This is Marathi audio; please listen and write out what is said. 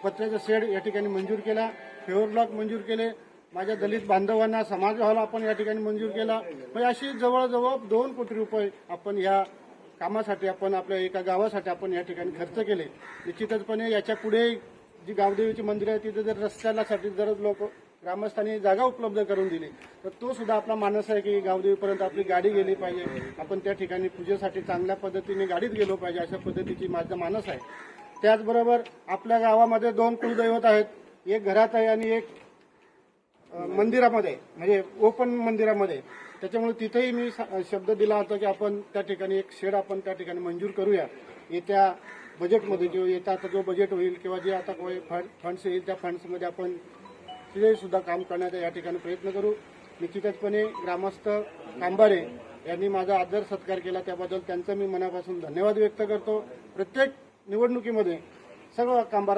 पत्र्याचा शेड या ठिकाणी मंजूर केला, फेवर ब्लॉक मंजूर केले, माझ्या दलित बांधवांना समाज हॉल आपण या ठिकाणी मंजूर केला. म्हणजे अशी जवळजवळ 2 कोटी रुपये आपण या कामासाठी आपण आपल्या एका गावासाठी आपण या ठिकाणी खर्च केले. निश्चितचपणे याच्या पुढे जी गावदेवीची मंदिरं आहे तिथे जर रस्त्यासाठी जर लोक ग्रामस्थांनी जागा उपलब्ध करून दिली तर तो सुद्धा आपला मानस आहे की गावदेवीपर्यंत आपली गाडी गेली पाहिजे, आपण त्या ठिकाणी पूजेसाठी चांगल्या पद्धतीने गाडीत गेलो पाहिजे, अशा पद्धतीची माझा मानस आहे. त्याचबरोबर आपल्या गावामध्ये 2 कुलदैवत आहेत, एक घरात आहे आणि एक मंदिरामध्ये म्हणजे ओपन मंदिरामध्ये. त्याच्यामुळे तिथेही मी शब्द दिला होता की आपण त्या ठिकाणी एक शेड आपण त्या ठिकाणी मंजूर करूया येत्या बजेटमध्ये, किंवा येता आता जो बजेट होईल किंवा जे आता फंड्स येईल त्या फंड्समध्ये आपण तिथे सुद्धा काम करण्याचा या ठिकाणी प्रयत्न करू. निश्चितचपणे ग्रामस्थ कांबारे यांनी माझा आदर सत्कार केला, त्याबद्दल त्यांचा मी मनापासून धन्यवाद व्यक्त करतो. प्रत्येक निवडणुकीमध्ये सर्व कांबारा